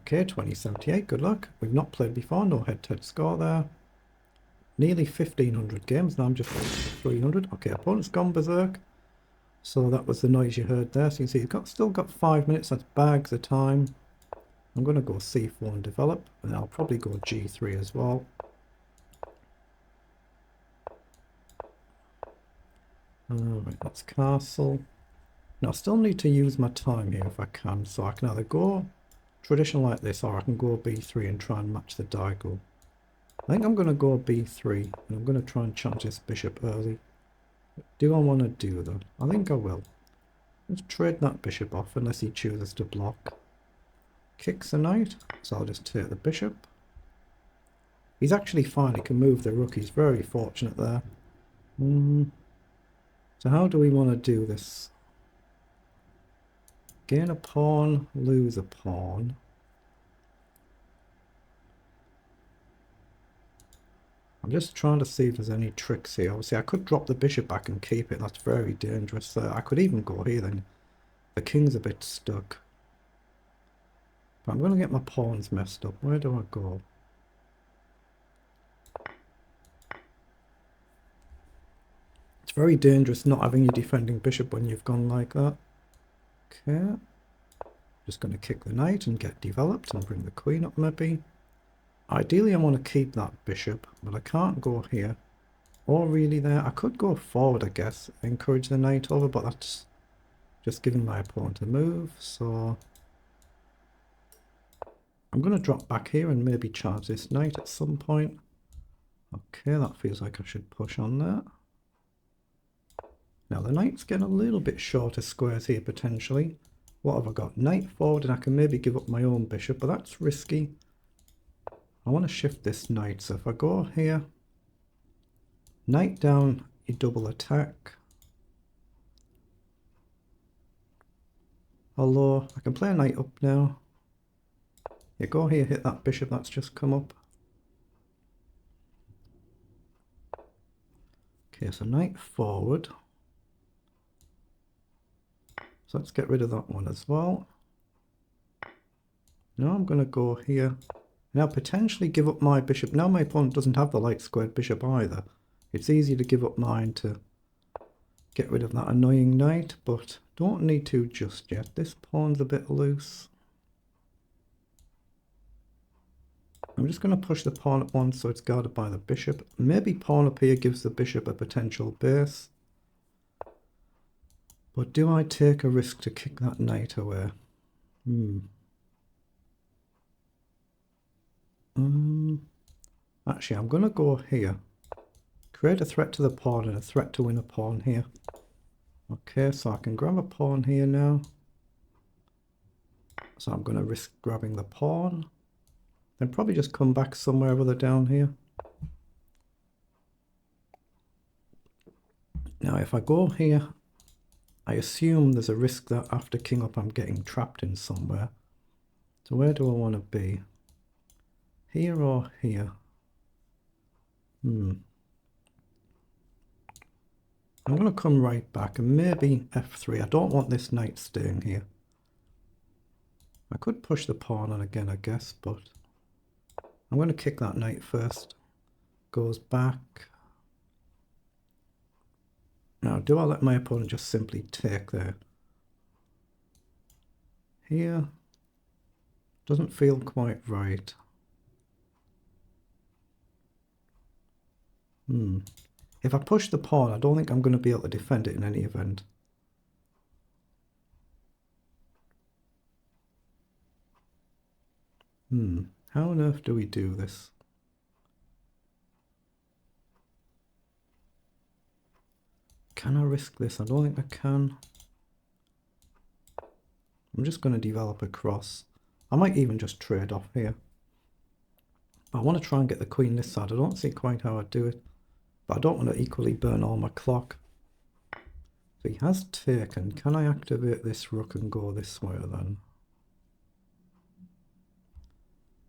Okay, 2078, good luck. We've not played before, no head-to-head score there. Nearly 1500 games, now I'm just 300. Okay, opponent's gone berserk. So that was the noise you heard there. So you can see he's still got 5 minutes, that's bags of time. I'm going to go c4 and develop, and I'll probably go g3 as well. Alright, that's castle. Now I still need to use my time here if I can, so I can either go traditional like this, or I can go b3 and try and match the diagonal. I think I'm going to go b3, and I'm going to try and challenge this bishop early. Do I want to do that? I think I will. Let's trade that bishop off unless he chooses to block. Kicks the knight, so I'll just take the bishop. He's actually fine, he can move the rook, he's very fortunate there. So how do we want to do this? Gain a pawn, lose a pawn. I'm just trying to see if there's any tricks here. Obviously I could drop the bishop back and keep it, that's very dangerous. I could even go here then. The king's a bit stuck. But I'm going to get my pawns messed up. Where do I go? It's very dangerous not having your defending bishop when you've gone like that. Okay. Just going to kick the knight and get developed and bring the queen up maybe. Ideally I want to keep that bishop, but I can't go here. Or really there. I could go forward, I guess. Encourage the knight over, but that's just giving my opponent a move. So I'm going to drop back here and maybe charge this knight at some point. Okay, that feels like I should push on there. Now the knight's getting a little bit shorter squares here potentially. What have I got? Knight forward, and I can maybe give up my own bishop, but that's risky. I want to shift this knight, so if I go here, knight down, you double attack. Although I can play a knight up now. Yeah, go here, hit that bishop that's just come up. Okay, so knight forward. So let's get rid of that one as well. Now I'm going to go here. Now potentially give up my bishop. Now my opponent doesn't have the light squared bishop either. It's easy to give up mine to get rid of that annoying knight, but don't need to just yet. This pawn's a bit loose. I'm just going to push the pawn up once so it's guarded by the bishop. Maybe pawn up here gives the bishop a potential base. But do I take a risk to kick that knight away? Actually, I'm going to go here. Create a threat to the pawn and a threat to win a pawn here. Okay, so I can grab a pawn here now. So I'm going to risk grabbing the pawn. Then probably just come back somewhere other down here. Now if I go here, I assume there's a risk that after king up I'm getting trapped in somewhere. So where do I want to be? Here or here? I'm going to come right back and maybe f3. I don't want this knight staying here. I could push the pawn on again, I guess, but I'm going to kick that knight first. Goes back. Now, do I let my opponent just simply take there? Here. Doesn't feel quite right. If I push the pawn, I don't think I'm going to be able to defend it in any event. How on earth do we do this? Can I risk this? I don't think I can. I'm just going to develop a cross. I might even just trade off here. But I want to try and get the queen this side. I don't see quite how I'd do it. But I don't want to equally burn all my clock. So he has taken. Can I activate this rook and go this way then?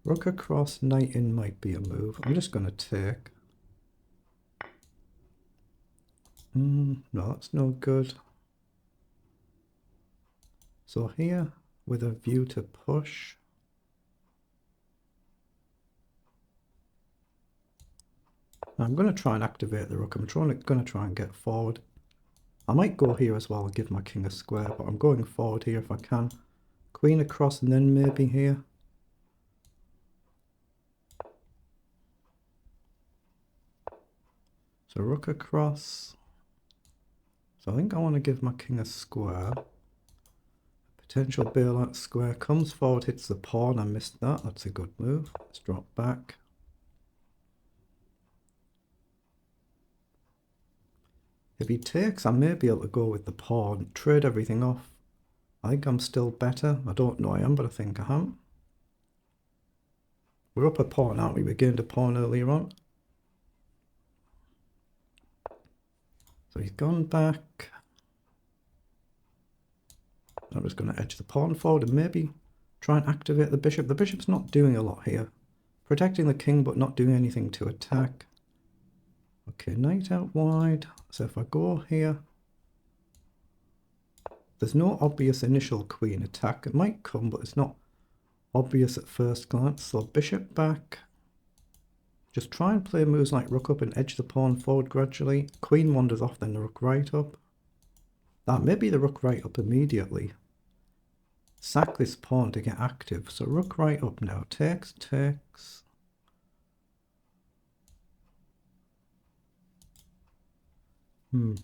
Rook across, knight in might be a move. I'm just going to take. No, that's no good. So here, with a view to push. I'm going to try and activate the rook. I'm going to try and get forward. I might go here as well and give my king a square, but I'm going forward here if I can. Queen across and then maybe here. So rook across. So I think I want to give my king a square. Potential bailout square. Comes forward, hits the pawn. I missed that. That's a good move. Let's drop back. If he takes, I may be able to go with the pawn, trade everything off. I think I'm still better. I don't know I am, but I think I am. We're up a pawn, aren't we? We gained a pawn earlier on. So he's gone back. I'm just going to edge the pawn forward and maybe try and activate the bishop. The bishop's not doing a lot here. Protecting the king, but not doing anything to attack. Okay, knight out wide. So if I go here, there's no obvious initial queen attack. It might come, but it's not obvious at first glance. So bishop back. Just try and play moves like rook up and edge the pawn forward gradually. Queen wanders off, then the rook right up. That may be the rook right up immediately. Sack this pawn to get active. So rook right up now. Takes, takes.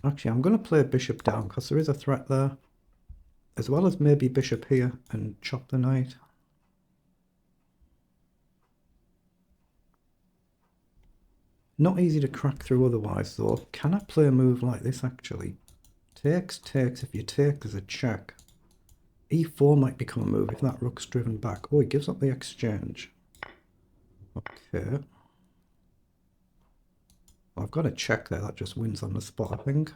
Actually, I'm going to play bishop down because there is a threat there. As well as maybe bishop here and chop the knight. Not easy to crack through otherwise though. Can I play a move like this actually? Takes, takes. If you take, there's a check. E4 might become a move if that rook's driven back. Oh, he gives up the exchange. Okay. Well, I've got a check there. That just wins on the spot, I think.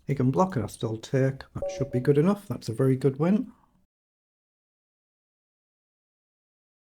He can block it. I still take. That should be good enough. That's a very good win.